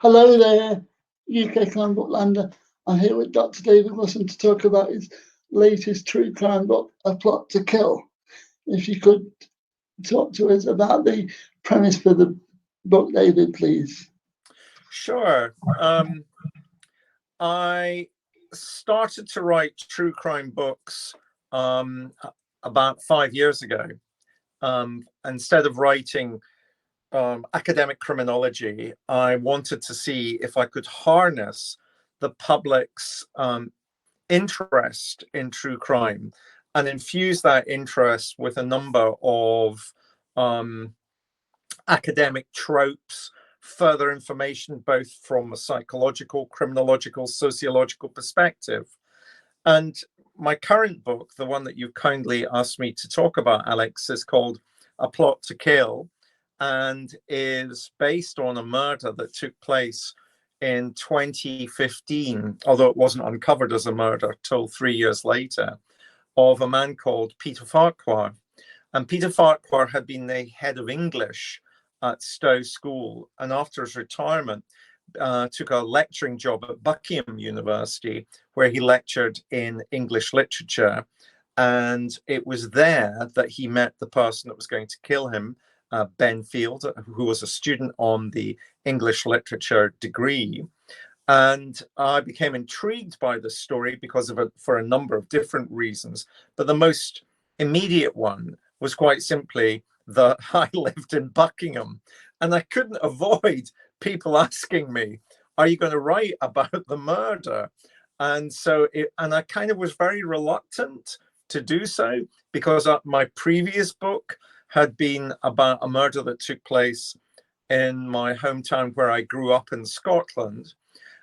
Hello there, UK Crime Book Lander. I'm here with Dr. David Wilson to talk about his latest true crime book, A Plot to Kill. If you could talk to us about the premise for the book, David, please. Sure. I started to write true crime books about 5 years ago. Instead of writing academic criminology, I wanted to see if I could harness the public's interest in true crime and infuse that interest with a number of academic tropes, further information, both from a psychological, criminological, sociological perspective. And my current book, the one that you kindly asked me to talk about, Alex, is called A Plot to Kill, and is based on a murder that took place in 2015, although it wasn't uncovered as a murder till 3 years later, of a man called Peter Farquhar. And Peter Farquhar had been the head of English at Stowe School, and after his retirement, took a lecturing job at Buckingham University, where he lectured in English literature. And it was there that he met the person that was going to kill him, Ben Field, who was a student on the English literature degree. And I became intrigued by this story because of it for a number of different reasons. But the most immediate one was quite simply that I lived in Buckingham, and I couldn't avoid people asking me, are you going to write about the murder? And I kind of was very reluctant to do so, because my previous book had been about a murder that took place in my hometown where I grew up in Scotland.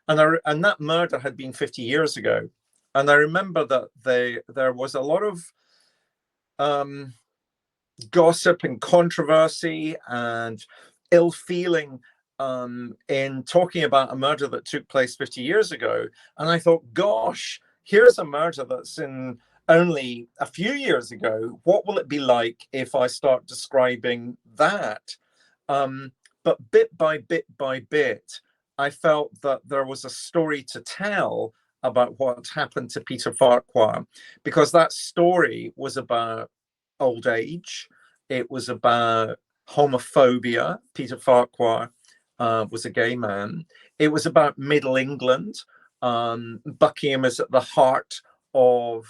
And that murder had been 50 years ago. And I remember that there was a lot of gossip and controversy and ill feeling in talking about a murder that took place 50 years ago. And I thought, gosh, here's a murder that's in only a few years ago. What will it be like if I start describing that? But bit by bit, I felt that there was a story to tell about what happened to Peter Farquhar, because that story was about old age. It was about homophobia. Peter Farquhar was a gay man. It was about Middle England. Buckingham is at the heart of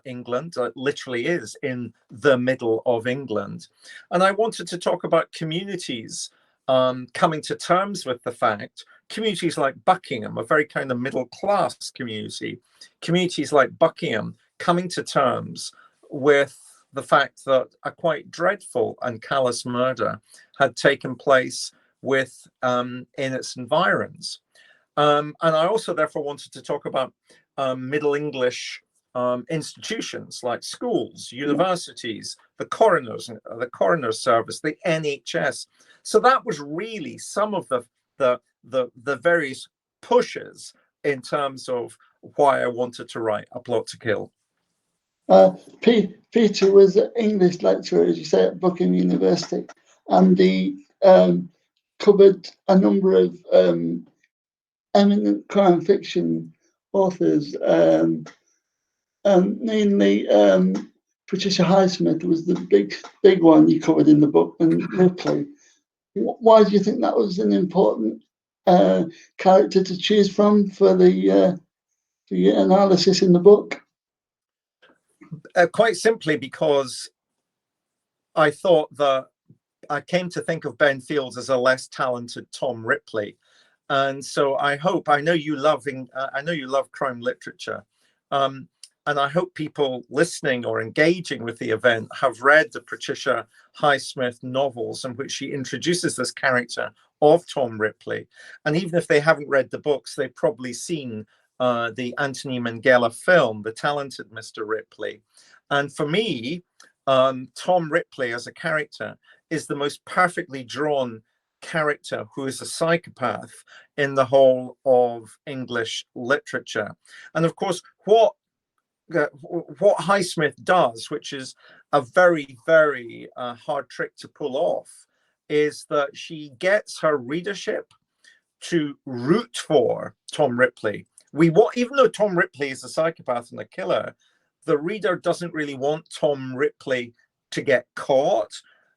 England. It literally is in the middle of England. And I wanted to talk about communities coming to terms with the fact, communities like Buckingham, a very kind of middle class community, communities like Buckingham coming to terms with the fact that a quite dreadful and callous murder had taken place in its environs. And I also therefore wanted to talk about Middle English institutions like schools, universities, the coroner's service, the NHS. So that was really some of the various pushes in terms of why I wanted to write A Plot to Kill. Peter was an English lecturer, as you say, at Buckingham University, and he covered a number of eminent crime fiction authors, mainly Patricia Highsmith was the big one you covered in the book, and Ripley. Why do you think that was an important character to choose from for the analysis in the book? Quite simply because I thought that I came to think of Ben Field as a less talented Tom Ripley. And so I know you love crime literature. And I hope people listening or engaging with the event have read the Patricia Highsmith novels in which she introduces this character of Tom Ripley. And even if they haven't read the books, they've probably seen the Anthony Minghella film, The Talented Mr. Ripley. And for me, Tom Ripley as a character is the most perfectly drawn character who is a psychopath in the whole of English literature. And of course, what Highsmith does, which is a very, very hard trick to pull off, is that she gets her readership to root for Tom Ripley. Even though Tom Ripley is a psychopath and a killer, the reader doesn't really want Tom Ripley to get caught.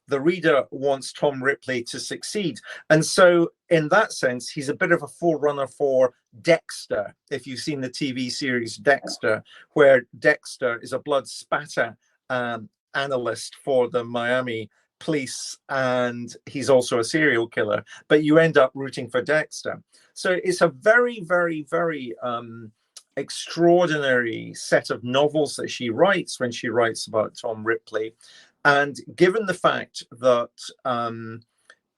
The reader wants Tom Ripley to succeed. And so in that sense, he's a bit of a forerunner for Dexter. If you've seen the TV series Dexter, where Dexter is a blood spatter analyst for the Miami police, and he's also a serial killer, but you end up rooting for Dexter. So it's a very, very, very extraordinary set of novels that she writes when she writes about Tom Ripley. And given the fact that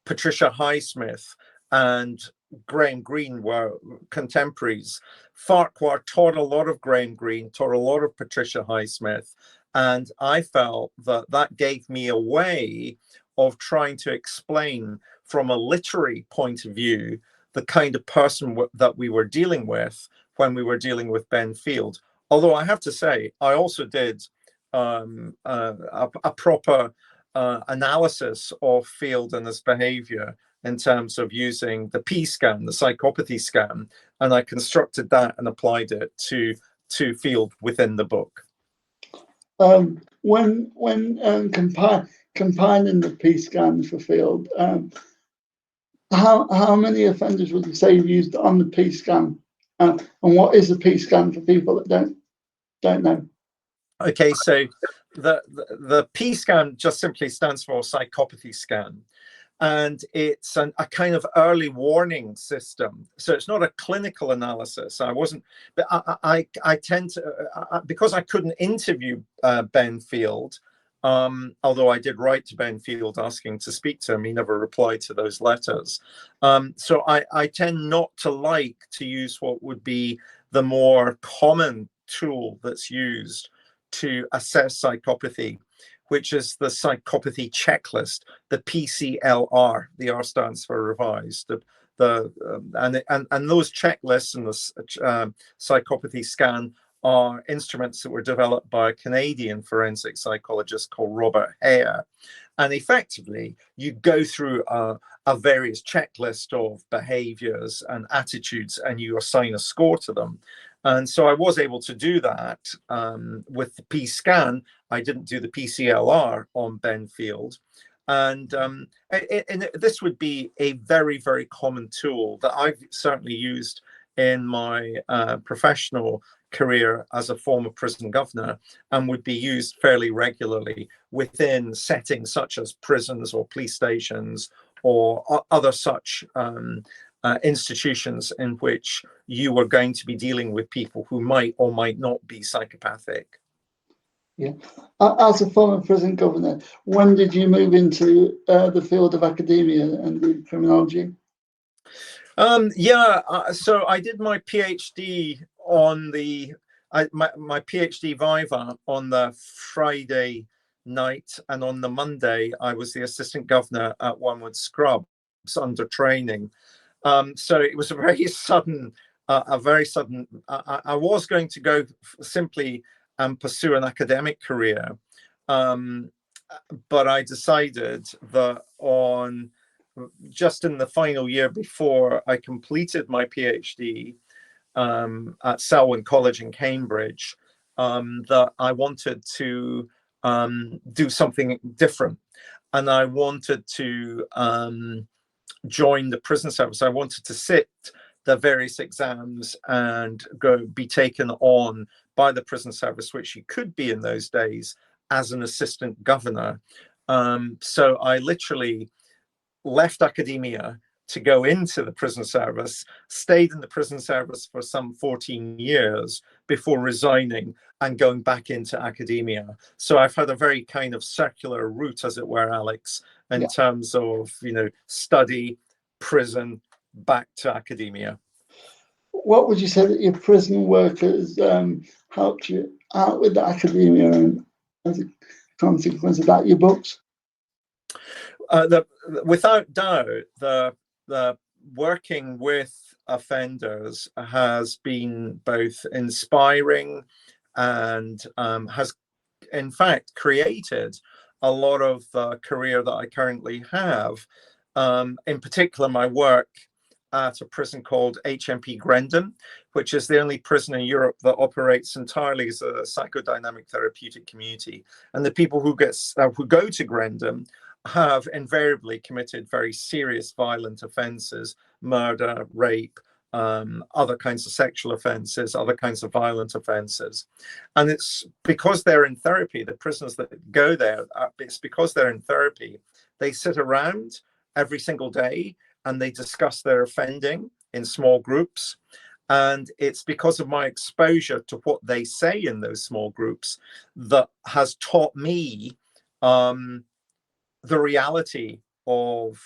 Patricia Highsmith and Graham Greene were contemporaries, Farquhar taught a lot of Graham Greene, taught a lot of Patricia Highsmith, and I felt that that gave me a way of trying to explain from a literary point of view the kind of person that we were dealing with when we were dealing with Ben Field. Although I have to say, I also did a proper analysis of Field and his behavior in terms of using the P scan, the psychopathy scan, and I constructed that and applied it to Field within the book. When compiling the P scan for Field, how many offenders would you say you've used on the P scan, and what is the P scan for people that don't know? Okay, so the P scan just simply stands for psychopathy scan, and it's a kind of early warning system. So it's not a clinical analysis. I wasn't, but I tend to, because I couldn't interview Ben Field, although I did write to Ben Field asking to speak to him, he never replied to those letters. So I tend not to like to use what would be the more common tool that's used to assess psychopathy, which is the psychopathy checklist, the PCLR. The R stands for revised. And those checklists and the psychopathy scan are instruments that were developed by a Canadian forensic psychologist called Robert Hare. And effectively, you go through a various checklist of behaviors and attitudes, and you assign a score to them. And so I was able to do that with the P scan. I didn't do the PCLR on Ben Field. And this would be a very, very common tool that I've certainly used in my professional career as a former prison governor, and would be used fairly regularly within settings such as prisons or police stations or other such institutions in which you were going to be dealing with people who might or might not be psychopathic. Yeah. As a former prison governor, when did you move into the field of academia and do criminology? So I did my PhD on my PhD viva on the Friday night, and on the Monday I was the assistant governor at Wormwood Scrubs under training. So it was a very sudden. I was going to go simply and pursue an academic career, but I decided that just in the final year before I completed my PhD at Selwyn College in Cambridge, that I wanted to do something different, and I wanted to join the prison service. I wanted to sit the various exams and be taken on by the prison service, which you could be in those days as an assistant governor. So I literally left academia to go into the prison service, stayed in the prison service for some 14 years before resigning and going back into academia. So I've had a very kind of circular route, as it were, Alex, in terms of, study, prison, back to academia. What would you say that your prison work has helped you out with the academia, and as a consequence of that, your books? Without doubt, the working with offenders has been both inspiring and has, in fact, created a lot of career that I currently have. In particular, my work at a prison called HMP Grendon, which is the only prison in Europe that operates entirely as a psychodynamic therapeutic community. And the people who go to Grendon have invariably committed very serious violent offences, murder, rape, other kinds of sexual offences, other kinds of violent offences. And it's because they're in therapy, the prisoners that go there, it's because they're in therapy, they sit around every single day and they discuss their offending in small groups. And it's because of my exposure to what they say in those small groups that has taught me the reality of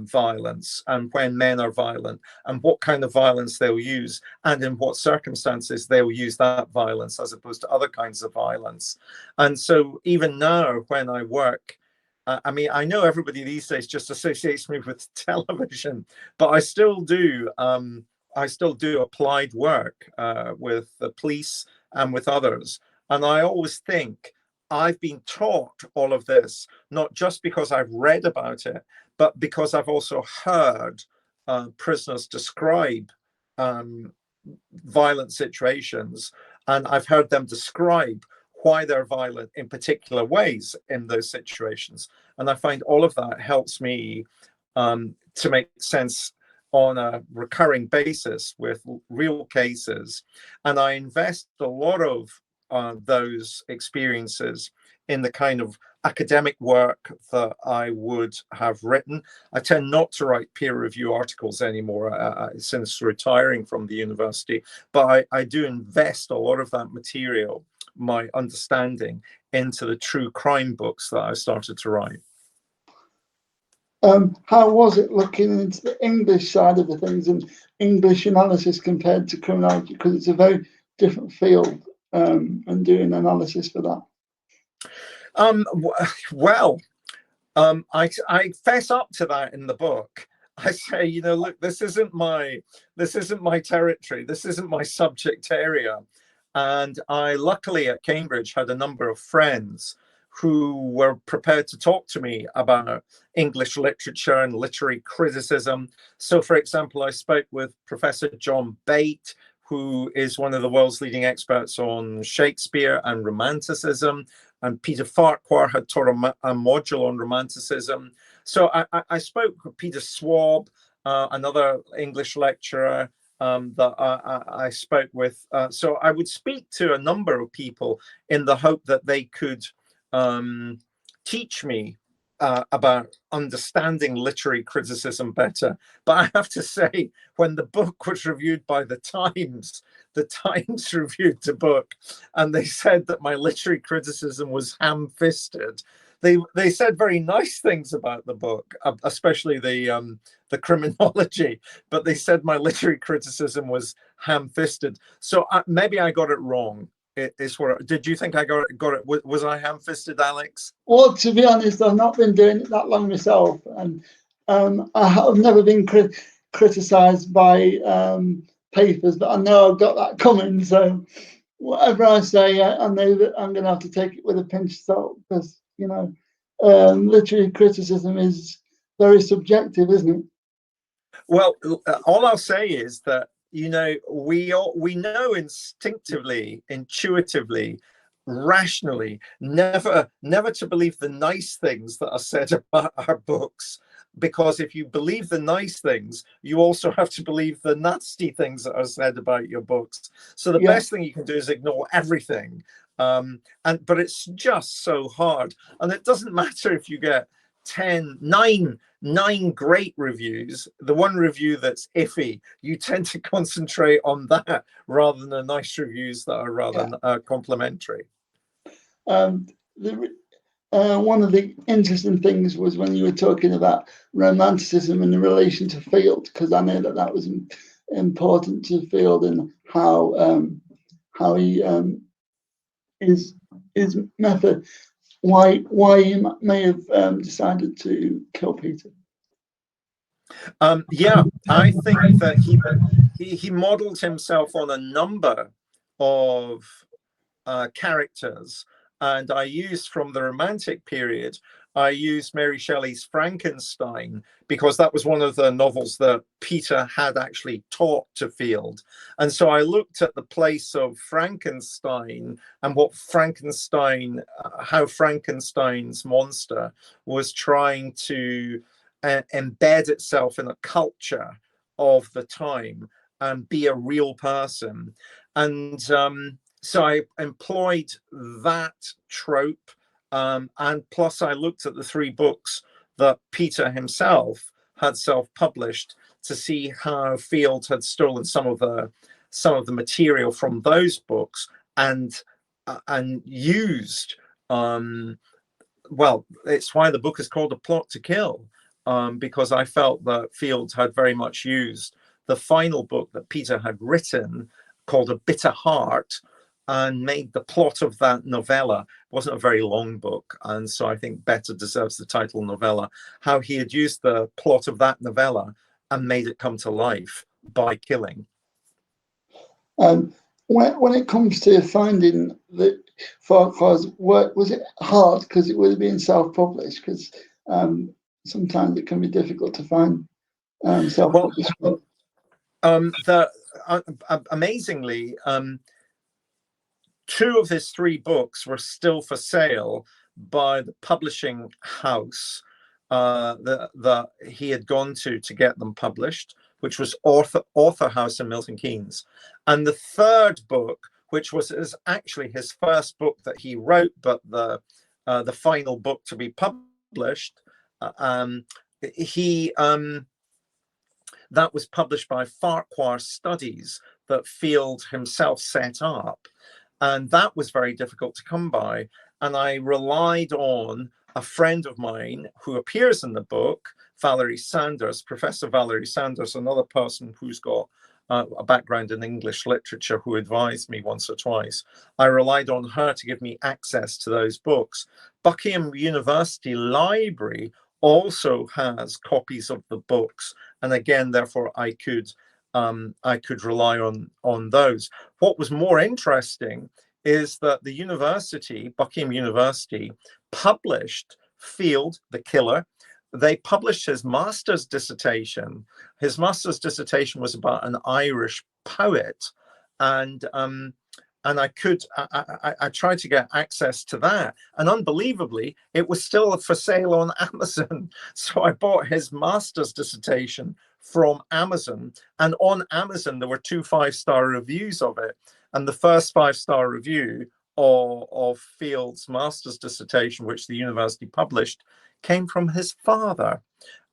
violence, and when men are violent, and what kind of violence they'll use, and in what circumstances they'll use that violence as opposed to other kinds of violence. And so even now when I work, I mean, I know everybody these days just associates me with television, but I still do applied work with the police and with others. And I always think I've been taught all of this, not just because I've read about it, but because I've also heard prisoners describe violent situations, and I've heard them describe why they're violent in particular ways in those situations. And I find all of that helps me to make sense on a recurring basis with real cases. And I invest a lot of those experiences in the kind of academic work that I would have written. I tend not to write peer review articles anymore since retiring from the university, but I do invest a lot of that material, my understanding, into the true crime books that I started to write. How was it looking into the English side of the things and English analysis compared to criminology? Because it's a very different field, and doing analysis for that. I fess up to that in the book. I say, you know, look, this isn't my territory. This isn't my subject area. And I luckily at Cambridge had a number of friends who were prepared to talk to me about English literature and literary criticism. So, for example, I spoke with Professor John Bate, who is one of the world's leading experts on Shakespeare and Romanticism. And Peter Farquhar had taught a module on Romanticism. So I spoke with Peter Swab, another English lecturer that I spoke with. So I would speak to a number of people in the hope that they could teach me about understanding literary criticism better. But I have to say, when the book was reviewed by the Times reviewed the book, and they said that my literary criticism was ham-fisted. They said very nice things about the book, especially the criminology, but they said my literary criticism was ham-fisted. So maybe I got it wrong. Did you think I got it? Was I ham-fisted, Alex? Well, to be honest, I've not been doing it that long myself, and I have never been criticised by papers, but I know I've got that coming. So whatever I say, I know that I'm going to have to take it with a pinch of salt, because literary criticism is very subjective, isn't it? Well, all I'll say is that, you know, we know instinctively, intuitively, rationally, never to believe the nice things that are said about our books, because if you believe the nice things, you also have to believe the nasty things that are said about your books. So the best thing you can do is ignore everything. But it's just so hard, and it doesn't matter if you get 9 great reviews. The one review that's iffy, you tend to concentrate on that rather than the nice reviews that are rather complimentary. One of the interesting things was when you were talking about romanticism in relation to Field, because I know that was important to Field and how he his method, why he may have decided to kill Peter. I think that he modeled himself on a number of characters, and I used from the Romantic period I used Mary Shelley's Frankenstein because that was one of the novels that Peter had actually taught to Field. And so I looked at the place of Frankenstein and what Frankenstein, how Frankenstein's monster was trying to embed itself in a culture of the time and be a real person. And so I employed that trope. And plus I looked at the 3 books that Peter himself had self-published to see how Field had stolen some of the material from those books and used, well, it's why the book is called A Plot to Kill, because I felt that Field had very much used the final book that Peter had written called A Bitter Heart and made the plot of that novella. It wasn't a very long book, and so I think better deserves the title novella, how he had used the plot of that novella and made it come to life by killing. When it comes to finding the Farquhar's work, was it hard because it would have been self-published? Because sometimes it can be difficult to find self-published work. Amazingly, 2 of his 3 books were still for sale by the publishing house that he had gone to get them published, which was Author House in Milton Keynes. And the 3rd book, which was actually his first book that he wrote, but the final book to be published, that was published by Farquhar Studies that Field himself set up. And that was very difficult to come by. And I relied on a friend of mine who appears in the book, Valerie Sanders, Professor Valerie Sanders, another person who's got a background in English literature, who advised me once or twice. I relied on her to give me access to those books. Buckingham University Library also has copies of the books. And again, therefore, I could rely on those. What was more interesting is that the university, Buckingham University, published Field, the killer. They published his master's dissertation. His master's dissertation was about an Irish poet, and I tried to get access to that, and unbelievably, it was still for sale on Amazon. So I bought his master's dissertation from Amazon, and on Amazon there were 2 5-star reviews of it, and the first 5-star review of Field's master's dissertation, which the university published, came from his father,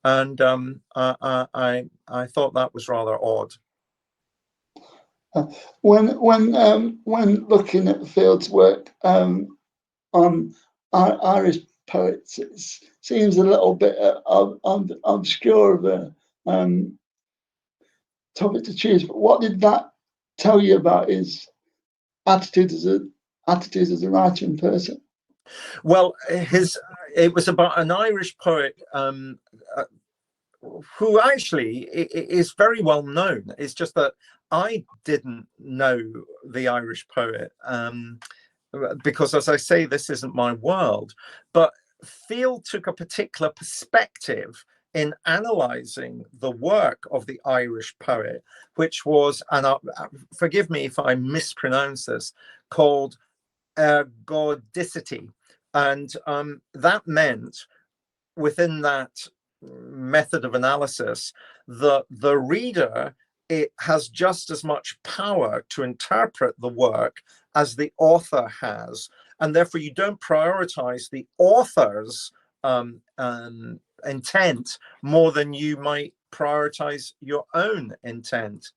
and I thought that was rather odd. When looking at Field's work on Irish poets, it seems a little bit obscure of a topic to choose. But what did that tell you about his attitude as a writer and person? Well, it was about an Irish poet who actually is very well known. It's just that I didn't know the Irish poet because, as I say, this isn't my world. But Field took a particular perspective in analysing the work of the Irish poet, which was, and forgive me if I mispronounce this, called ergodicity. And that meant, within that method of analysis, that the reader, it has just as much power to interpret the work as the author has, and therefore you don't prioritize the author's intent more than you might prioritize your own intent.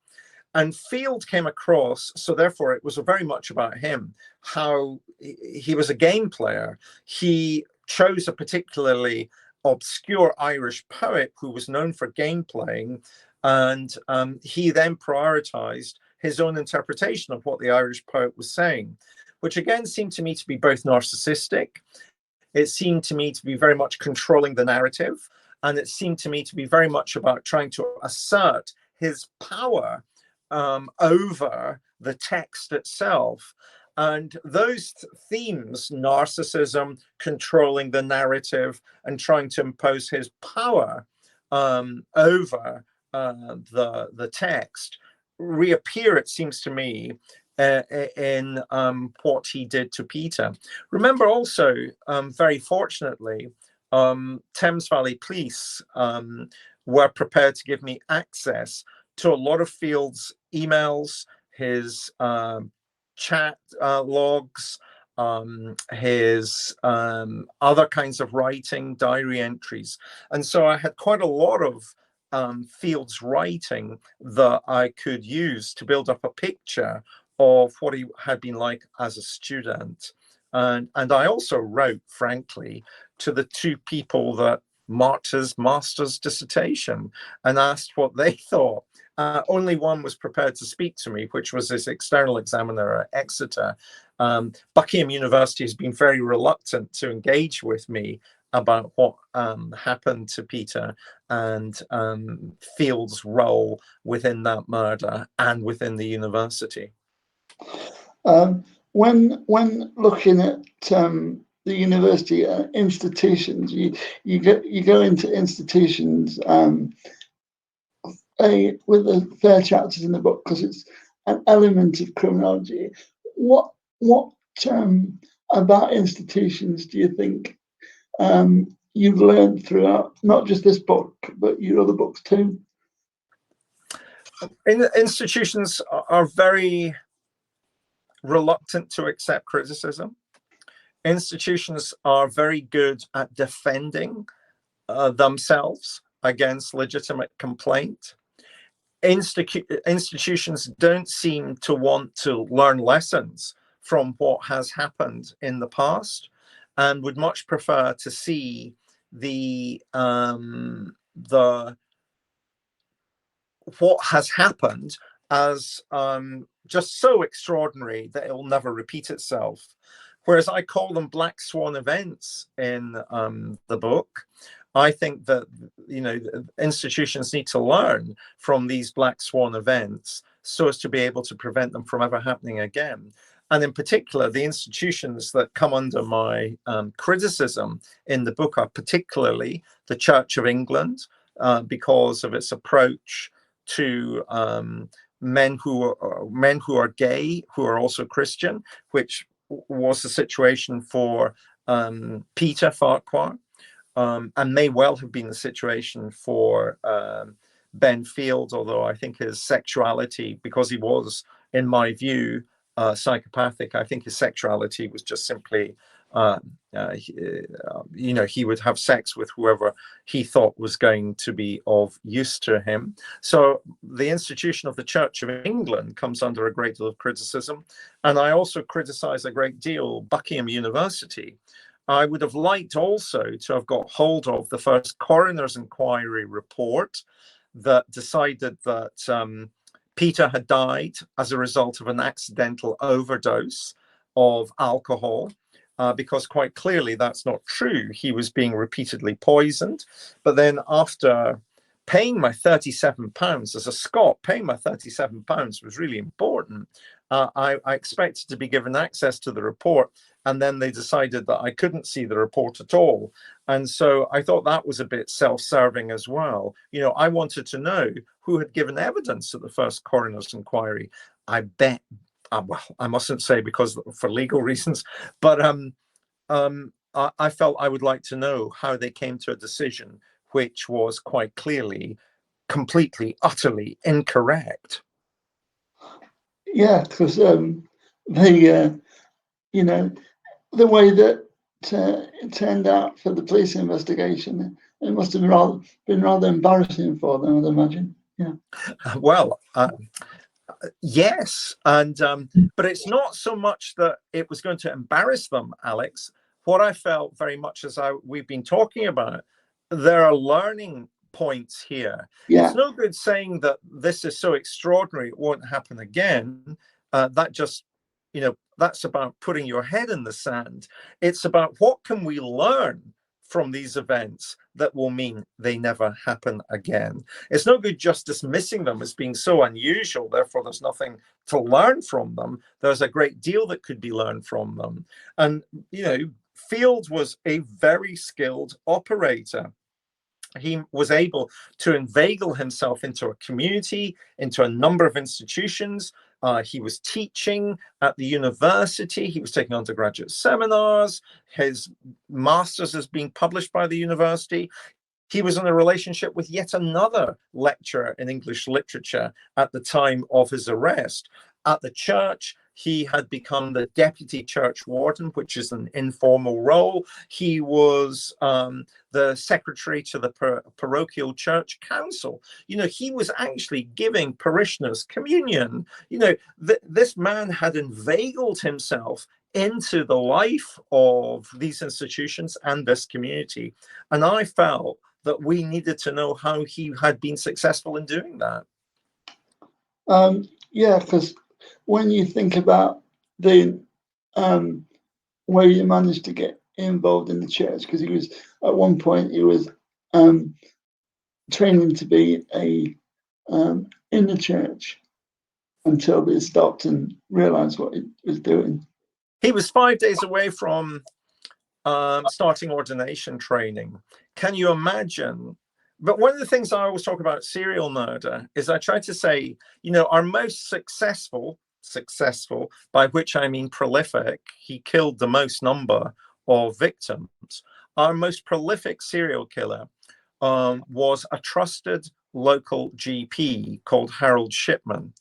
And Field came across, so therefore it was very much about him, how he was a game player. He chose a particularly obscure Irish poet who was known for game playing, and he then prioritized his own interpretation of what the Irish poet was saying, which again seemed to me to be both narcissistic. It seemed to me to be very much controlling the narrative, and it seemed to me to be very much about trying to assert his power over the text itself. And those themes, narcissism, controlling the narrative, and trying to impose his power over the text, reappear, it seems to me, in what he did to Peter. Remember also, very fortunately, Thames Valley Police were prepared to give me access to a lot of Field's emails, his chat logs, his other kinds of writing, diary entries. And so I had quite a lot of Field's writing that I could use to build up a picture of what he had been like as a student. And I also wrote, frankly, to the two people that marked his master's dissertation and asked what they thought. Only one was prepared to speak to me, which was this external examiner at Exeter. Buckingham University has been very reluctant to engage with me about what happened to Peter and Field's role within that murder and within the university. When looking at the university institutions, you go into institutions with the fair chapters in the book because it's an element of criminology. What about institutions do you think you've learned throughout not just this book but your other books too? Institutions are very reluctant to accept criticism. Institutions are very good at defending themselves against legitimate complaint. Institutions don't seem to want to learn lessons from what has happened in the past and would much prefer to see the what has happened as just so extraordinary that it will never repeat itself. Whereas I call them black swan events in the book. I think that, you know, institutions need to learn from these black swan events so as to be able to prevent them from ever happening again. And in particular, the institutions that come under my criticism in the book are particularly the Church of England, because of its approach to men who are gay, who are also Christian, which was the situation for Peter Farquhar, and may well have been the situation for Ben Field, although I think his sexuality, because he was, in my view, psychopathic, I think his sexuality was just simply, you know, he would have sex with whoever he thought was going to be of use to him. So the institution of the Church of England comes under a great deal of criticism. And I also criticize a great deal Buckingham University. I would have liked also to have got hold of the first coroner's inquiry report that decided that Peter had died as a result of an accidental overdose of alcohol, because quite clearly that's not true. He was being repeatedly poisoned. But then after paying my £37, as a Scot, paying my £37 was really important. I expected to be given access to the report, and then they decided that I couldn't see the report at all. And so I thought that was a bit self-serving as well. You know, I wanted to know who had given evidence at the first coroner's inquiry. I bet, well, I mustn't say because for legal reasons, but I felt I would like to know how they came to a decision which was quite clearly, completely, utterly incorrect. Yeah, because you know, the way that it turned out for the police investigation, it must have been rather embarrassing for them, I'd imagine. Yeah. Well, yes, and but it's not so much that it was going to embarrass them, Alex. What I felt very much as we've been talking about, there are learning points here. Yeah. It's no good saying that this is so extraordinary it won't happen again. That just, you know, that's about putting your head in the sand. It's about what can we learn from these events that will mean they never happen again. It's no good just dismissing them as being so unusual, therefore there's nothing to learn from them. There's a great deal that could be learned from them. And, you know, Field was a very skilled operator. He was able to inveigle himself into a community, into a number of institutions. He was teaching at the university. He was taking undergraduate seminars. His master's is being published by the university. He was in a relationship with yet another lecturer in English literature at the time of his arrest. At the church, he had become the deputy church warden, which is an informal role. He was the secretary to the parochial church council. You know, he was actually giving parishioners communion. You know, this man had inveigled himself into the life of these institutions and this community. And I felt that we needed to know how he had been successful in doing that. Yeah, because when you think about the way he managed to get involved in the church, because he was at one point he was training to be in the church until they stopped and realized what he was doing. He was 5 days away from starting ordination training. Can you imagine? But one of the things I always talk about serial murder is I try to say, you know, our most successful, by which I mean prolific, he killed the most number of victims. Our most prolific serial killer was a trusted local GP called Harold Shipman.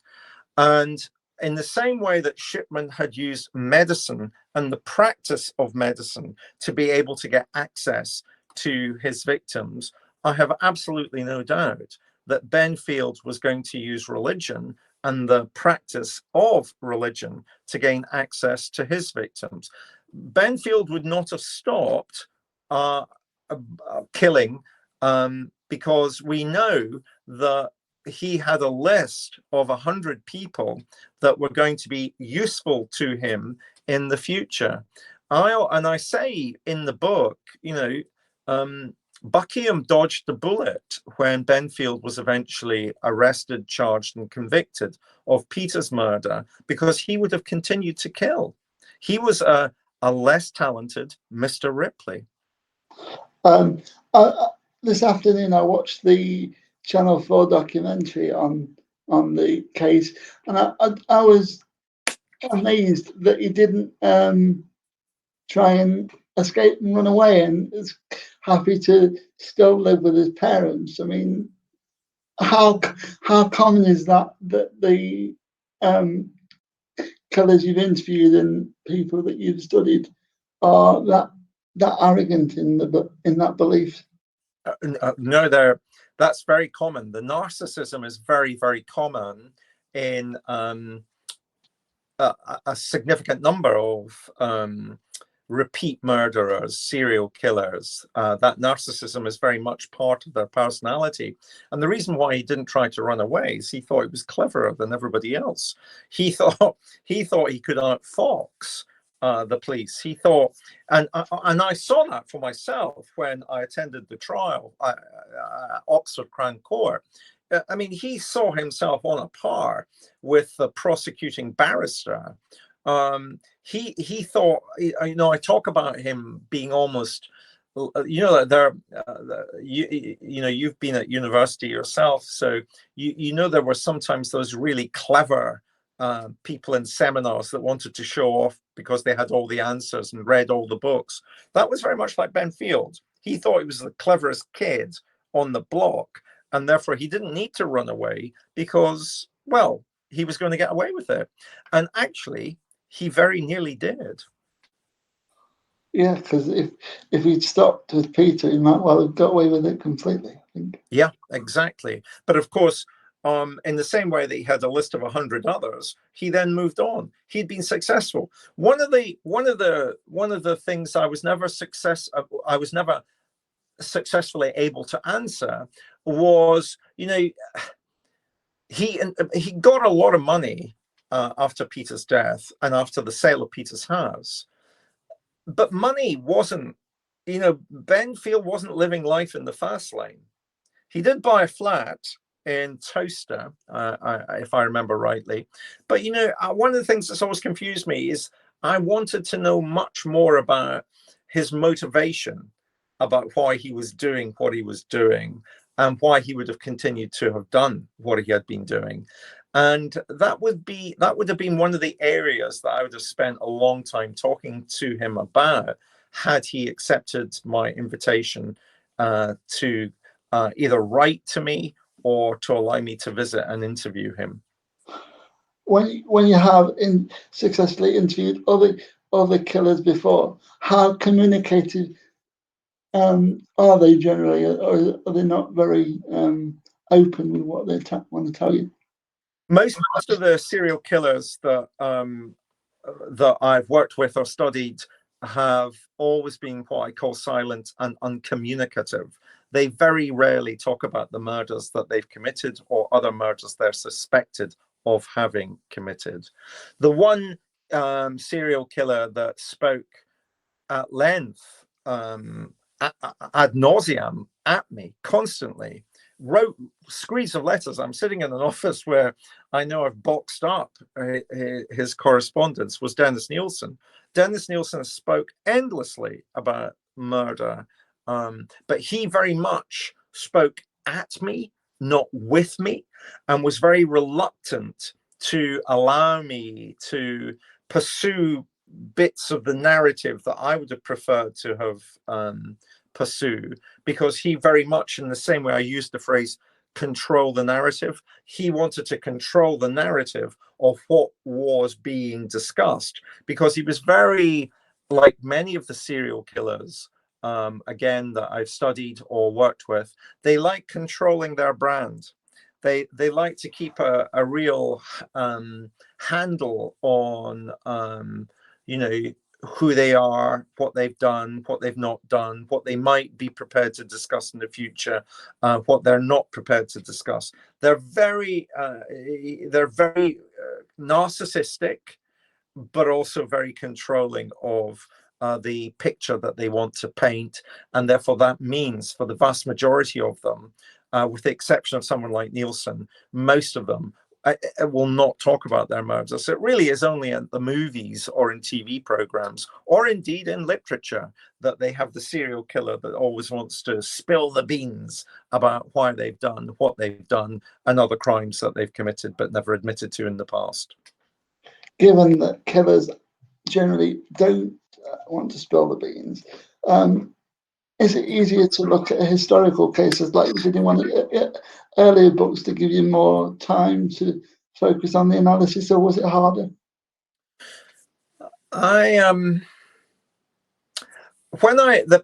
And in the same way that Shipman had used medicine and the practice of medicine to be able to get access to his victims, I have absolutely no doubt that Benfield was going to use religion and the practice of religion to gain access to his victims. Benfield would not have stopped killing because we know that he had a list of 100 people that were going to be useful to him in the future. I say in the book, you know, Buckingham dodged the bullet when Benfield was eventually arrested, charged, and convicted of Peter's murder, because he would have continued to kill. He was a less talented Mr. Ripley. This afternoon, I watched the Channel 4 documentary on the case, and I was amazed that he didn't try and escape and run away, and is happy to still live with his parents. I mean, how common is that the killers you've interviewed and people that you've studied are that arrogant in that belief? No, that's very common. The narcissism is very, very common in a significant number of repeat murderers, serial killers. That narcissism is very much part of their personality. And the reason why he didn't try to run away is he thought he was cleverer than everybody else. He thought he could outfox the police. He thought, and I saw that for myself when I attended the trial at Oxford Crown Court. I mean, he saw himself on a par with the prosecuting barrister. He thought, you know, I talk about him being almost, you know, you know, you've been at university yourself, so you know there were sometimes those really clever people in seminars that wanted to show off because they had all the answers and read all the books. That was very much like Benfield. He thought he was the cleverest kid on the block, and therefore he didn't need to run away because, well, he was going to get away with it. And actually, he very nearly did. Yeah, because if he'd stopped with Peter, he might well have got away with it completely, I think. Yeah, exactly. But of course, in the same way that he had a list of 100 others, he then moved on. He'd been successful. One of the things I was never successfully able to answer was, you know, he got a lot of money after Peter's death and after the sale of Peter's house, but money wasn't you know, Ben Field wasn't living life in the fast lane. He did buy a flat in Toaster, if I remember rightly. But, you know, one of the things that's always confused me is I wanted to know much more about his motivation, about why he was doing what he was doing, and why he would have continued to have done what he had been doing. And that would have been one of the areas that I would have spent a long time talking to him about, had he accepted my invitation to either write to me or to allow me to visit and interview him. When you have successfully interviewed other killers before, how communicative are they generally, or are they not very open with what they want to tell you? Most of the serial killers that that I've worked with or studied have always been what I call silent and uncommunicative. They very rarely talk about the murders that they've committed or other murders they're suspected of having committed. The one serial killer that spoke at length, ad nauseam, at me constantly, wrote screeds of letters. I'm sitting in an office where I know I've boxed up his correspondence, was Dennis Nielsen. Dennis Nielsen spoke endlessly about murder, but he very much spoke at me, not with me, and was very reluctant to allow me to pursue bits of the narrative that I would have preferred to have pursued, because he very much, in the same way I used the phrase control the narrative, he wanted to control the narrative of what was being discussed, because he was very, like many of the serial killers, again, that I've studied or worked with, they like controlling their brand. They like to keep a real handle on you know, who they are, what they've done, what they've not done, what they might be prepared to discuss in the future, what they're not prepared to discuss. They're very narcissistic, but also very controlling of the picture that they want to paint. And therefore that means, for the vast majority of them, with the exception of someone like Nielsen, most of them will not talk about their murders. So it really is only in the movies or in TV programs, or indeed in literature, that they have the serial killer that always wants to spill the beans about why they've done what they've done and other crimes that they've committed but never admitted to in the past. Given that killers generally don't want to spill the beans, is it easier to look at historical cases like you did in one of the earlier books to give you more time to focus on the analysis, or was it harder? The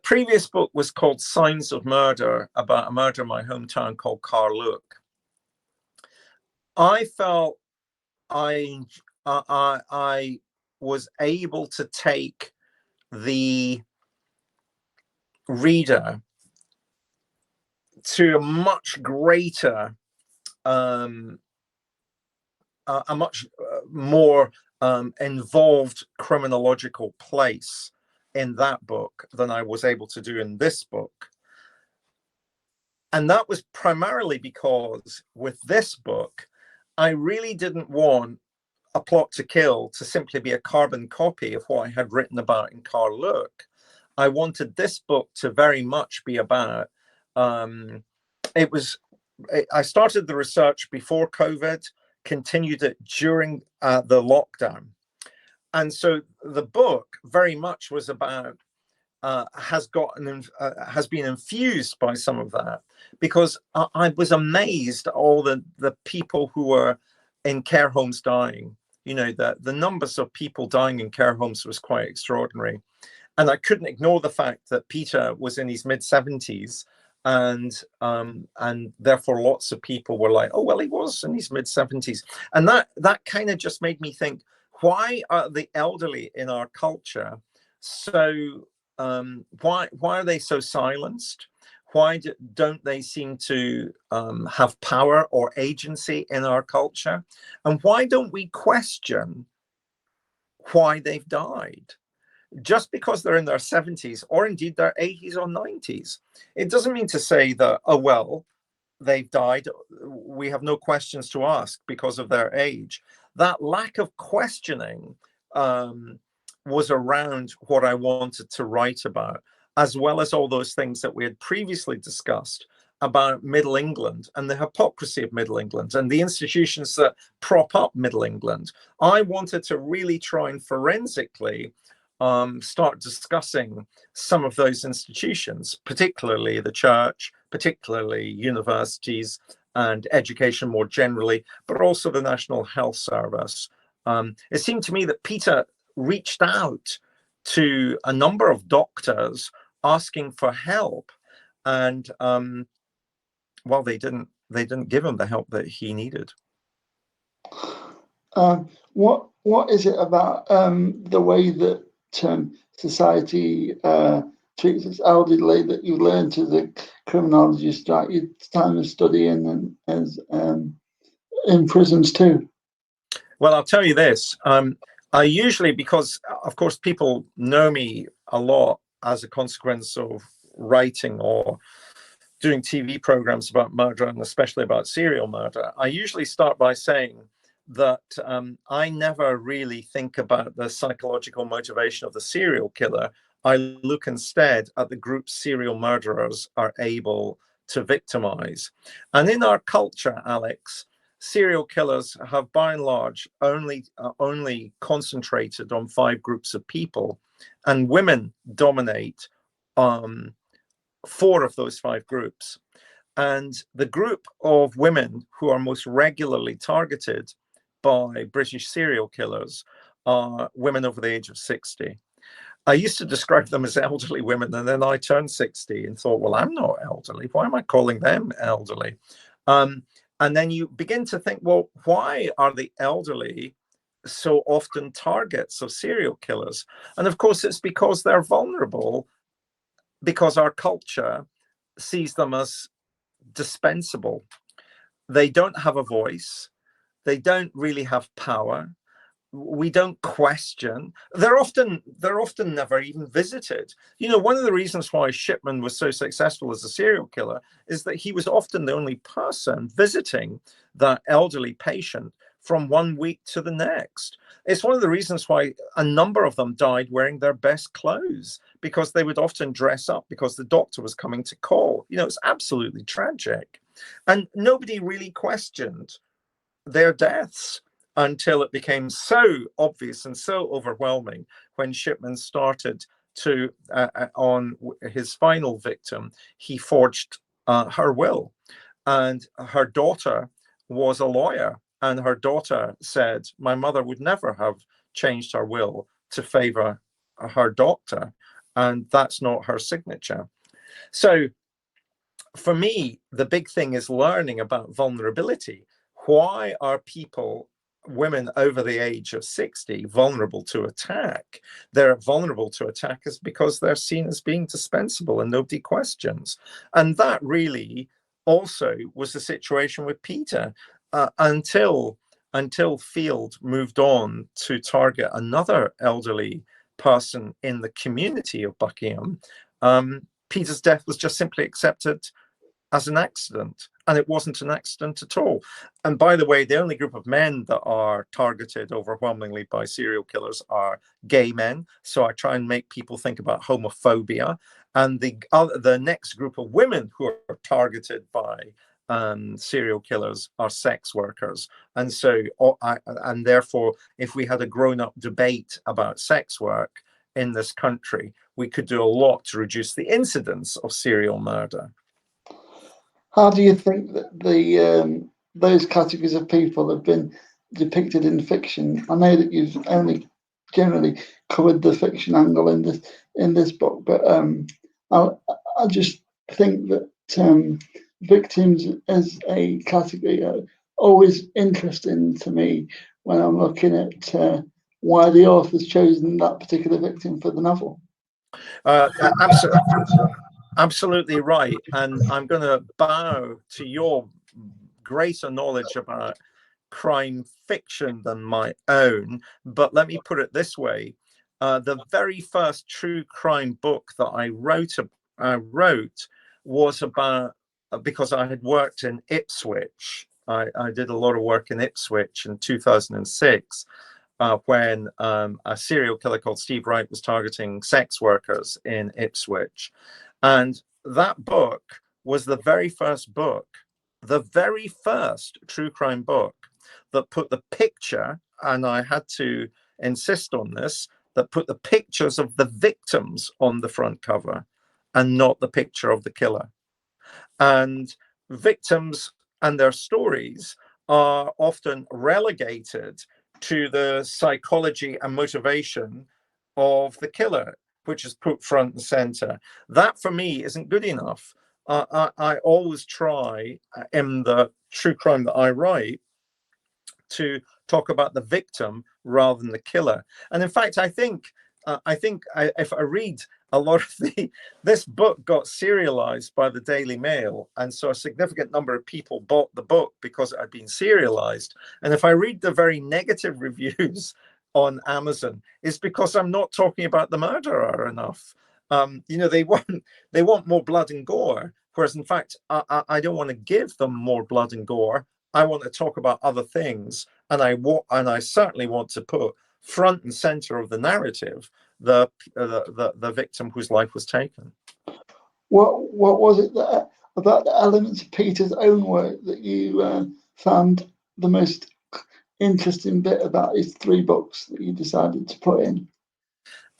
previous book was called Signs of Murder, about a murder in my hometown called Carluke. I felt I was able to take the reader to a much greater, a much more involved criminological place in that book than I was able to do in this book. And that was primarily because with this book, I really didn't want A Plot to Kill to simply be a carbon copy of what I had written about in Carluke. I wanted this book to very much be about, I started the research before COVID, continued it during the lockdown. And so the book very much was about, has been infused by some of that, because I was amazed at all the people who were in care homes dying. You know, the numbers of people dying in care homes was quite extraordinary. And I couldn't ignore the fact that Peter was in his mid-70s, and therefore lots of people were like, oh, well, he was in his mid-70s. And that kind of just made me think, why are the elderly in our culture so, why are they so silenced? Why don't they seem to have power or agency in our culture? And why don't we question why they've died? just because they're in their 70s or indeed their 80s or 90s. It doesn't mean to say that, oh, well, they've died, we have no questions to ask because of their age. That lack of questioning was around what I wanted to write about, as well as all those things that we had previously discussed about Middle England and the hypocrisy of Middle England and the institutions that prop up Middle England. I wanted to really try and forensically start discussing some of those institutions, particularly the church, particularly universities and education more generally, but also the National Health Service. It seemed to me that Peter reached out to a number of doctors asking for help, and well, they didn't give him the help that he needed. What is it about the way that society treats its elderly that you learned as a criminologist throughout your time of studying and as in prisons too? Well, I'll tell you this. I usually, because of course people know me a lot as a consequence of writing or doing TV programs about murder, and especially about serial murder, I usually start by saying that I never really think about the psychological motivation of the serial killer. I look instead at the groups serial murderers are able to victimize. And in our culture, Alex, serial killers have by and large only concentrated on 5 groups of people, and women dominate 4 of those 5 groups. And the group of women who are most regularly targeted by British serial killers are women over the age of 60. I used to describe them as elderly women, and then I turned 60 and thought, well, I'm not elderly. Why am I calling them elderly? And then you begin to think, well, why are the elderly so often targets of serial killers? And of course, it's because they're vulnerable, because our culture sees them as dispensable. They don't have a voice. They don't really have power. We don't question. They're often never even visited. You know, one of the reasons why Shipman was so successful as a serial killer is that he was often the only person visiting that elderly patient from one week to the next. It's one of the reasons why a number of them died wearing their best clothes, because they would often dress up because the doctor was coming to call. You know, it's absolutely tragic. And nobody really questioned their deaths until it became so obvious and so overwhelming when Shipman started to, on his final victim, he forged her will. And her daughter was a lawyer, and her daughter said, my mother would never have changed her will to favor her doctor, and that's not her signature. So for me, the big thing is learning about vulnerability. Why are people, women over the age of 60, vulnerable to attack? They're vulnerable to attack is because they're seen as being dispensable and nobody questions. And that really also was the situation with Peter until Field moved on to target another elderly person in the community of Buckingham. Peter's death was just simply accepted as an accident, and it wasn't an accident at all. And by the way, the only group of men that are targeted overwhelmingly by serial killers are gay men. So I try and make people think about homophobia. And the next group of women who are targeted by serial killers are sex workers. And so, and therefore, if we had a grown-up debate about sex work in this country, we could do a lot to reduce the incidence of serial murder. How do you think that those categories of people have been depicted in fiction? I know that you've only generally covered the fiction angle in this book, but I just think that victims as a category are always interesting to me when I'm looking at why the author's chosen that particular victim for the novel. Absolutely right. And I'm going to bow to your greater knowledge about crime fiction than my own. But let me put it this way. the very first true crime book that I wrote was about, because I had worked in Ipswich. I did a lot of work in Ipswich in 2006, when a serial killer called Steve Wright was targeting sex workers in Ipswich. And that book was the very first true crime book that put the picture, and I had to insist on this, that put the pictures of the victims on the front cover and not the picture of the killer. And victims and their stories are often relegated to the psychology and motivation of the killer, which is put front and center. That for me isn't good enough. I always try in the true crime that I write to talk about the victim rather than the killer. And in fact, I think if I read a lot of this book got serialized by the Daily Mail, and so a significant number of people bought the book because it had been serialized. And if I read the very negative reviews on Amazon, it's because I'm not talking about the murderer enough. They want more blood and gore, whereas in fact I don't want to give them more blood and gore. I want to talk about other things, and I certainly want to put front and center of the narrative the victim whose life was taken. What was it about the elements of Peter's own work that you found the most interesting bit about his 3 books that you decided to put in?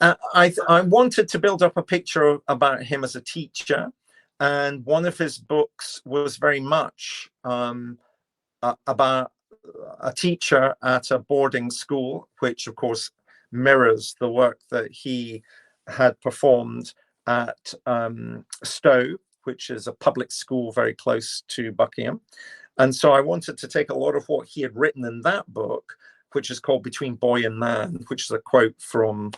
I wanted to build up a picture about him as a teacher, and one of his books was very much about a teacher at a boarding school, which of course mirrors the work that he had performed at Stowe, which is a public school very close to Buckingham. And so I wanted to take a lot of what he had written in that book, which is called Between Boy and Man, which is a quote from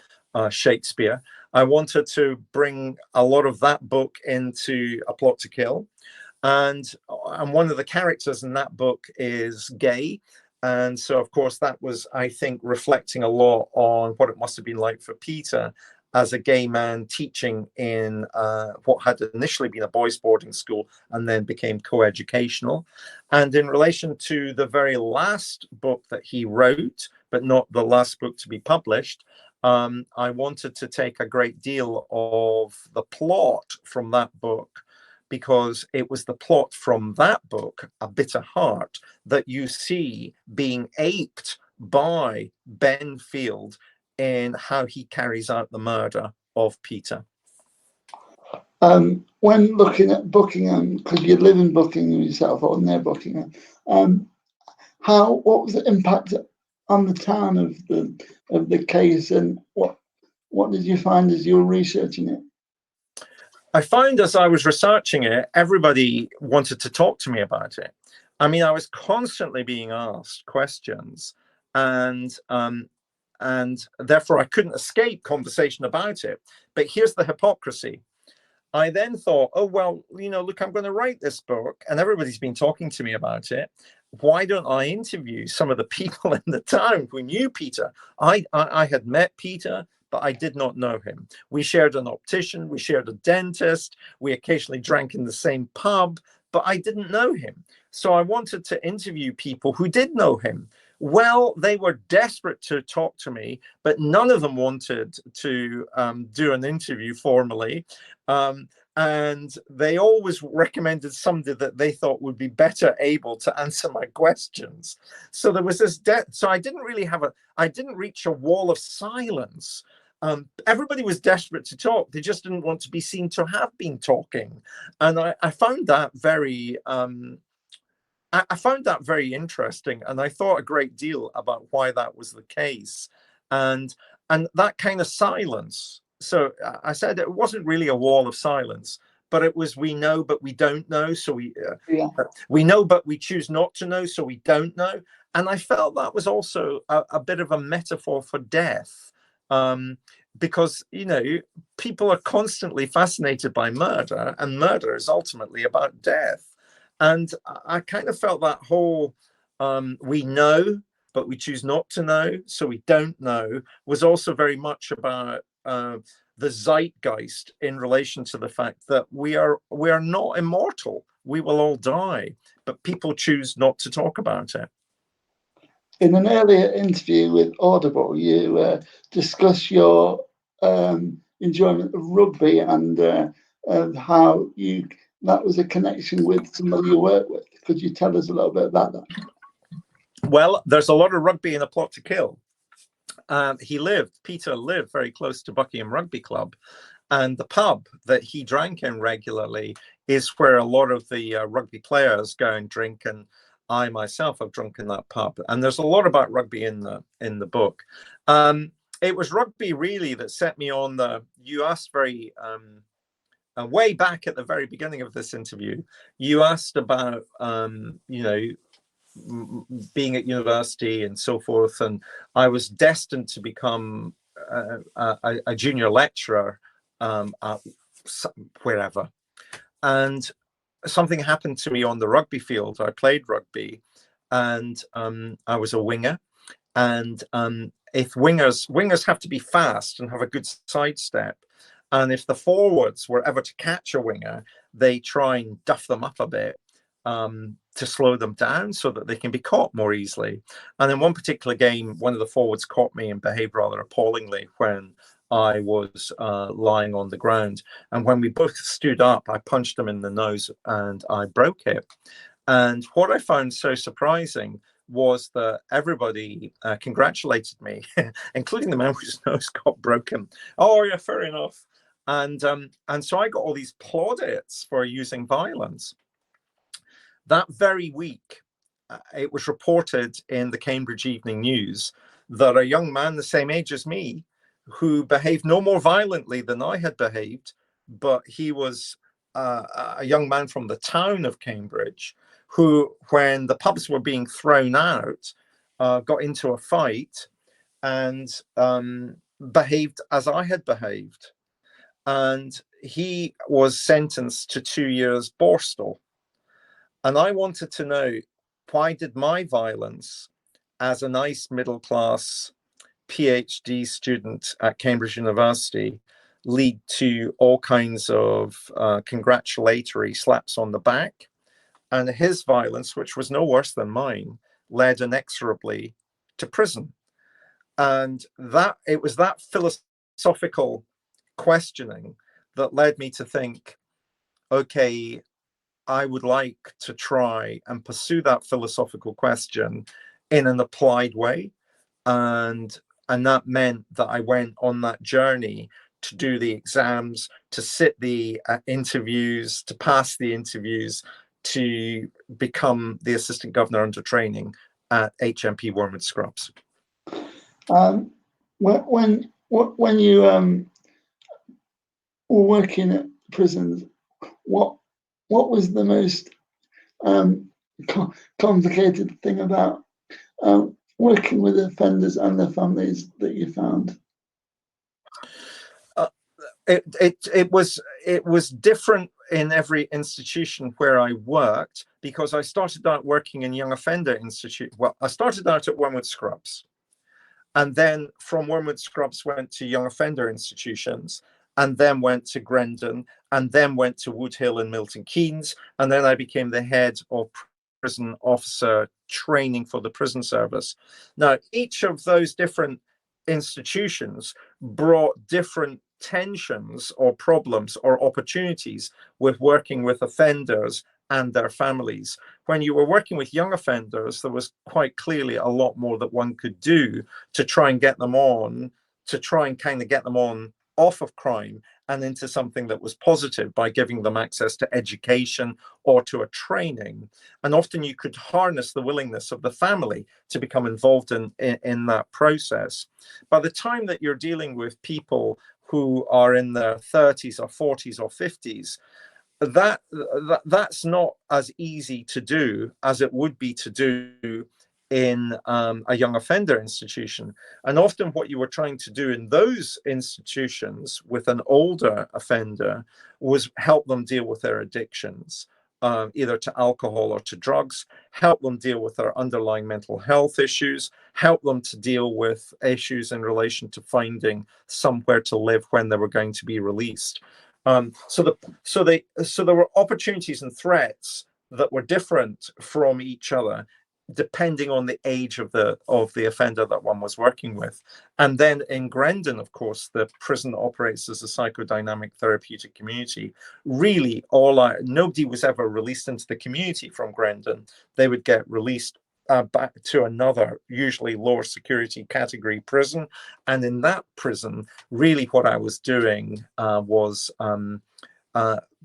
Shakespeare. I wanted to bring a lot of that book into A Plot to Kill. And one of the characters in that book is gay. And so, of course, that was, I think, reflecting a lot on what it must have been like for Peter as a gay man teaching in what had initially been a boys' boarding school and then became co-educational. And in relation to the very last book that he wrote, but not the last book to be published, I wanted to take a great deal of the plot from that book, because it was the plot from that book, A Bitter Heart, that you see being aped by Ben Field in how he carries out the murder of Peter. When looking at Buckingham, because you live in Buckingham yourself or near Buckingham, what was the impact on the town of the case, and what did you find as you were researching it? I found as I was researching it, everybody wanted to talk to me about it. I mean, I was constantly being asked questions, and therefore I couldn't escape conversation about it. But here's the hypocrisy. I then thought, oh, well, look, I'm going to write this book and everybody's been talking to me about it. Why don't I interview some of the people in the town who knew Peter? I had met Peter, but I did not know him. We shared an optician, we shared a dentist, we occasionally drank in the same pub, but I didn't know him. So I wanted to interview people who did know him. Well, they were desperate to talk to me, but none of them wanted to do an interview formally. And they always recommended somebody that they thought would be better able to answer my questions. So there was this so I didn't really I didn't reach a wall of silence. Everybody was desperate to talk. They just didn't want to be seen to have been talking. And I found that very, I found that very interesting. And I thought a great deal about why that was the case. And that kind of silence. So I said it wasn't really a wall of silence, but it was, we know, but we don't know. So we know, but we choose not to know. So we don't know. And I felt that was also a bit of a metaphor for death. Because, people are constantly fascinated by murder, and murder is ultimately about death. And I kind of felt that whole, we know, but we choose not to know, so we don't know, was also very much about the zeitgeist in relation to the fact that we are not immortal. We will all die, but people choose not to talk about it. In an earlier interview with Audible, you discuss your enjoyment of rugby and how that was a connection with somebody you work with. Could you tell us a little bit about that? Well, there's a lot of rugby in A Plot to Kill. Peter lived very close to Buckingham Rugby Club, and the pub that he drank in regularly is where a lot of the rugby players go and drink, and I myself have drunk in that pub. And there's a lot about rugby in the book. It was rugby really that set me on you asked very way back at the very beginning of this interview, you asked about being at university and so forth, and I was destined to become a junior lecturer at wherever, and something happened to me on the rugby field. I played rugby, and I was a winger, and if wingers have to be fast and have a good sidestep, and if the forwards were ever to catch a winger, they try and duff them up a bit to slow them down so that they can be caught more easily. And in one particular game, one of the forwards caught me and behaved rather appallingly when I was lying on the ground. And when we both stood up, I punched him in the nose and I broke it. And what I found so surprising was that everybody congratulated me, including the man whose nose got broken. Oh, yeah, fair enough. And so I got all these plaudits for using violence. That very week, it was reported in the Cambridge Evening News that a young man the same age as me, who behaved no more violently than I had behaved, but he was a young man from the town of Cambridge, who, when the pubs were being thrown out, got into a fight and behaved as I had behaved. And he was sentenced to 2 years Borstal. And I wanted to know, why did my violence as a nice middle-class PhD student at Cambridge University lead to all kinds of congratulatory slaps on the back? And his violence, which was no worse than mine, led inexorably to prison. And it was that philosophical questioning that led me to think, okay, I would like to try and pursue that philosophical question in an applied way. And that meant that I went on that journey to do the exams, to sit the interviews, to pass the interviews, to become the assistant governor under training at HMP Wormwood Scrubs. When you were working at prisons, what was the most complicated thing about working with offenders and their families that you found? It was different in every institution where I worked, because I started out working in Young Offender Institute. Well, I started out at Wormwood Scrubs, and then from Wormwood Scrubs went to Young Offender institutions, and then went to Grendon, and then went to Wood Hill and Milton Keynes, and then I became the head of prison officer training for the prison service. Now, each of those different institutions brought different tensions or problems or opportunities with working with offenders and their families. When you were working with young offenders, there was quite clearly a lot more that one could do to try and get them on, to try and kind of get them on off of crime and into something that was positive by giving them access to education or to a training. And often you could harness the willingness of the family to become involved in that process. By the time that you're dealing with people who are in their 30s or 40s or 50s, that's not as easy to do as it would be to do in a young offender institution. And often what you were trying to do in those institutions with an older offender was help them deal with their addictions. either to alcohol or to drugs, help them deal with their underlying mental health issues, help them to deal with issues in relation to finding somewhere to live when they were going to be released. So there were opportunities and threats that were different from each other, depending on the age of the offender that one was working with. And then in Grendon, of course, the prison operates as a psychodynamic therapeutic community. Really, nobody was ever released into the community from Grendon. They would get released back to another, usually lower security category prison. And in that prison, really what I was doing was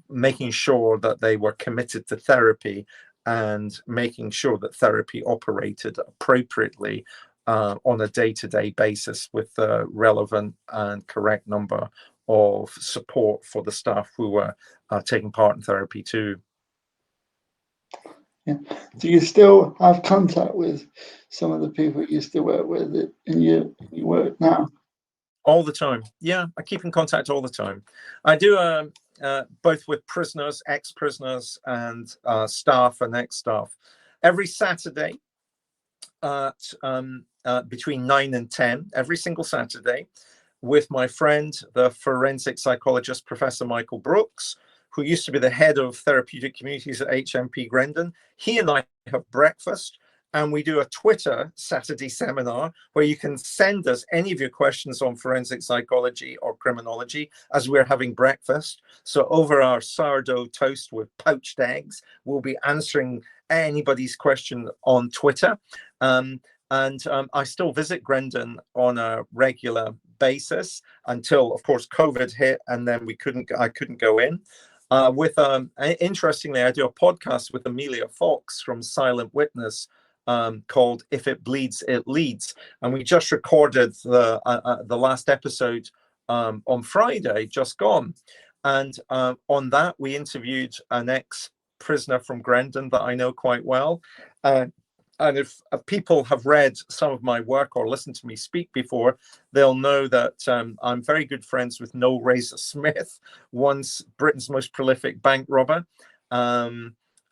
making sure that they were committed to therapy and making sure that therapy operated appropriately on a day-to-day basis with the relevant and correct number of support for the staff who were taking part in therapy too. Yeah. Do you still have contact with some of the people you used to work with in your work now? All the time. Yeah, I keep in contact all the time. I do both with prisoners, ex-prisoners, and staff and ex-staff. Every Saturday at between 9 and 10, every single Saturday, with my friend, the forensic psychologist, Professor Michael Brooks, who used to be the head of therapeutic communities at HMP Grendon. He and I have breakfast, and we do a Twitter Saturday seminar where you can send us any of your questions on forensic psychology or criminology as we're having breakfast. So over our sourdough toast with poached eggs, we'll be answering anybody's question on Twitter. I still visit Grendon on a regular basis until, of course, COVID hit, and then I couldn't go in. Interestingly, I do a podcast with Emilia Fox from Silent Witness called "If It Bleeds, It Leads," and we just recorded the last episode on Friday, just gone. And on that, we interviewed an ex-prisoner from Grendon that I know quite well. And if people have read some of my work or listened to me speak before, they'll know that I'm very good friends with Noel Razor Smith, once Britain's most prolific bank robber. He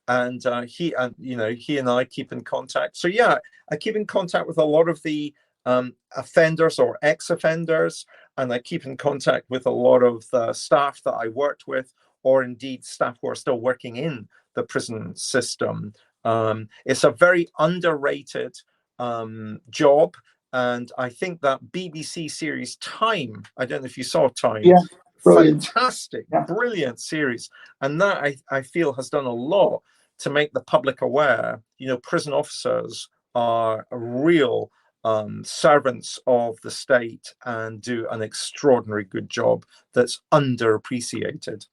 and I keep in contact. So yeah, I keep in contact with a lot of the offenders or ex-offenders, and I keep in contact with a lot of the staff that I worked with, or indeed staff who are still working in the prison system. It's a very underrated job, and I think that BBC series Time, I don't know if you saw Time, yeah, brilliant. Fantastic, yeah. Brilliant series, and that I feel has done a lot to make the public aware. Prison officers are real servants of the state and do an extraordinary good job that's underappreciated.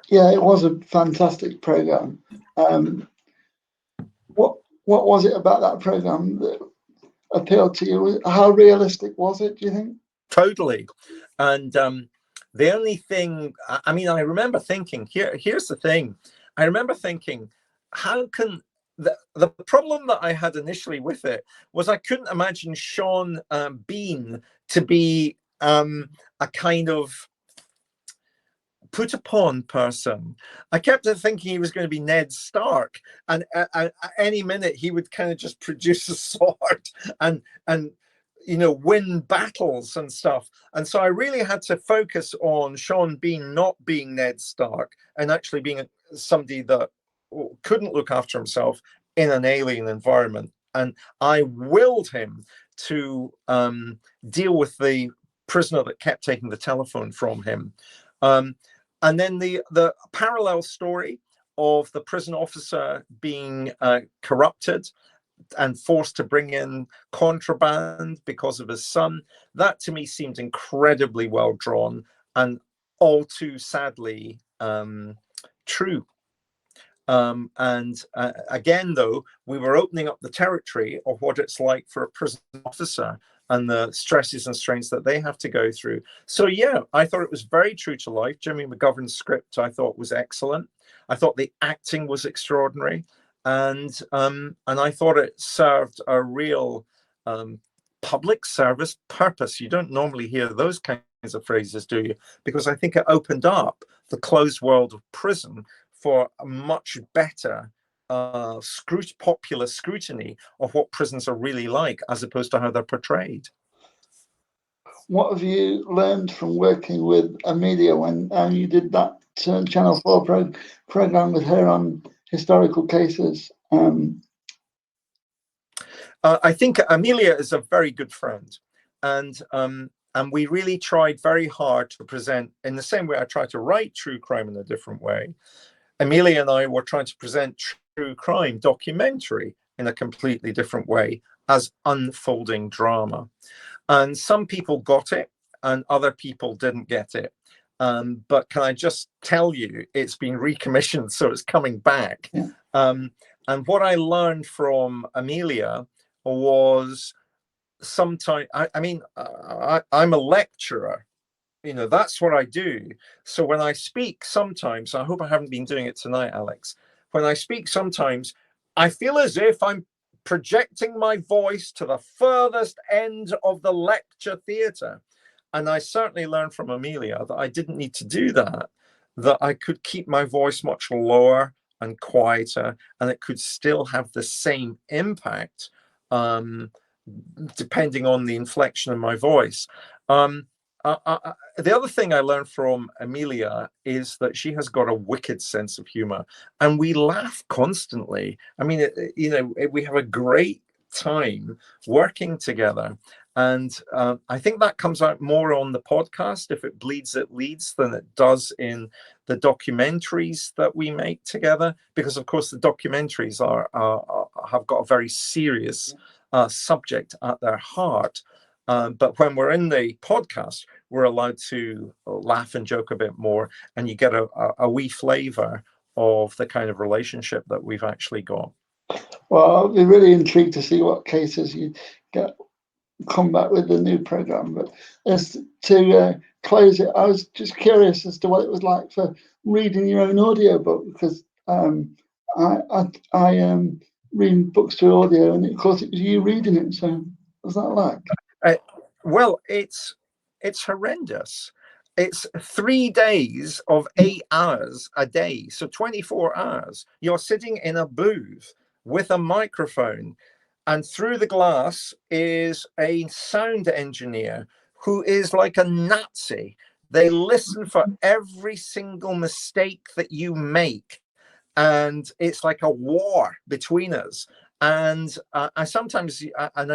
Yeah, it was a fantastic program. What was it about that program that appealed to you? How realistic was it, do you think? Totally. And the only thing, I remember thinking, here's the thing. I remember thinking, how can the problem that I had initially with it was I couldn't imagine Sean Bean to be a kind of put upon person. I kept thinking he was going to be Ned Stark, and at any minute he would kind of just produce a sword and win battles and stuff. And so I really had to focus on Sean Bean not being Ned Stark and actually being somebody that couldn't look after himself in an alien environment. And I willed him to deal with the prisoner that kept taking the telephone from him. And then the parallel story of the prison officer being corrupted and forced to bring in contraband because of his son, that to me seemed incredibly well drawn and all too sadly true. Again, though, we were opening up the territory of what it's like for a prison officer and the stresses and strains that they have to go through. So yeah, I thought it was very true to life. Jimmy McGovern's script I thought was excellent. I thought the acting was extraordinary, and I thought it served a real public service purpose. You don't normally hear those kinds of phrases, do you? Because I think it opened up the closed world of prison for a much better popular scrutiny of what prisons are really like, as opposed to how they're portrayed. What have you learned from working with Emilia when you did that Channel 4 program with her on historical cases? I think Emilia is a very good friend, and we really tried very hard to present, in the same way I try to write true crime in a different way. Emilia and I were trying to present true crime documentary in a completely different way, as unfolding drama. And some people got it and other people didn't get it. But can I just tell you, it's been recommissioned, so it's coming back. Yeah. And what I learned from Emilia was sometimes, I'm a lecturer. That's what I do. So when I speak sometimes, I hope I haven't been doing it tonight, Alex. When I speak sometimes, I feel as if I'm projecting my voice to the furthest end of the lecture theatre. And I certainly learned from Emilia that I didn't need to do that, that I could keep my voice much lower and quieter, and it could still have the same impact, depending on the inflection of my voice. The other thing I learned from Emilia is that she has got a wicked sense of humor, and we laugh constantly. I mean, we have a great time working together, and I think that comes out more on the podcast. If it bleeds, it leads, than it does in the documentaries that we make together, because of course the documentaries have got a very serious subject at their heart. But when we're in the podcast, we're allowed to laugh and joke a bit more, and you get a wee flavour of the kind of relationship that we've actually got. Well, I'll be really intrigued to see what cases you come back with the new programme. But as to close it, I was just curious as to what it was like for reading your own audiobook, because I am reading books through audio, and of course it was you reading it. So what's that like? Well, it's horrendous. It's 3 days of 8 hours a day, so 24 hours. You're sitting in a booth with a microphone, and through the glass is a sound engineer who is like a Nazi. They listen for every single mistake that you make, and it's like a war between us. And I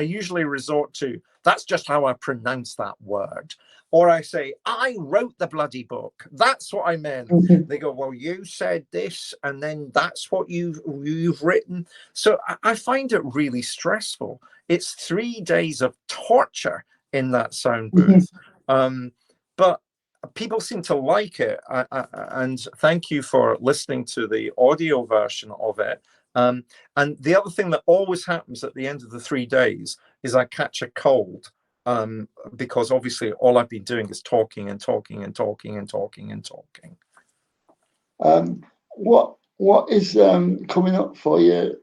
usually resort to, that's just how I pronounce that word. Or I say, I wrote the bloody book. That's what I meant. They go, well, you said this, and then that's what you've written. So I find it really stressful. It's 3 days of torture in that sound booth. But people seem to like it. And thank you for listening to the audio version of it. And the other thing that always happens at the end of the 3 days is I catch a cold, because obviously all I've been doing is talking and talking and talking and talking and talking. What is coming up for you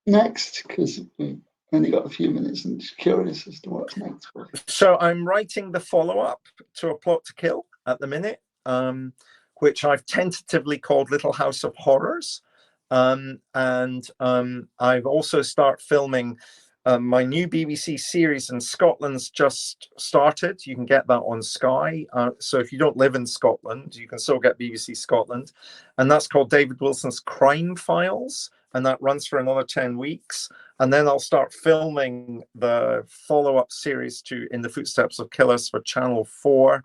next? Because we've only got a few minutes, and just curious as to what's next for you. So I'm writing the follow-up to A Plot to Kill at the minute, which I've tentatively called Little House of Horrors. And I've also started filming my new BBC series in Scotland's just started. You can get that on Sky. So if you don't live in Scotland, you can still get BBC Scotland. And that's called David Wilson's Crime Files. And that runs for another 10 weeks. And then I'll start filming the follow-up series to In the Footsteps of Killers for Channel 4.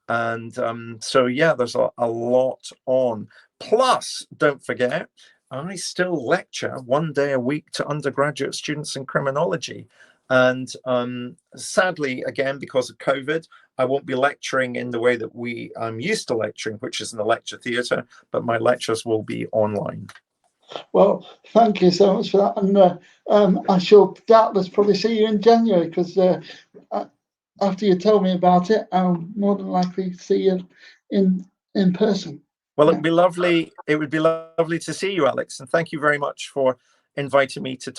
And so, yeah, there's a lot on. Plus, don't forget, I still lecture 1 day a week to undergraduate students in criminology. And sadly, again, because of COVID, I won't be lecturing in the way that I'm used to lecturing, which is in the lecture theatre, but my lectures will be online. Well, thank you so much for that. And I shall doubtless probably see you in January, because after you told me about it, I'll more than likely see you in person. Well, it'd be lovely. It would be lovely to see you, Alex. And thank you very much for inviting me to talk.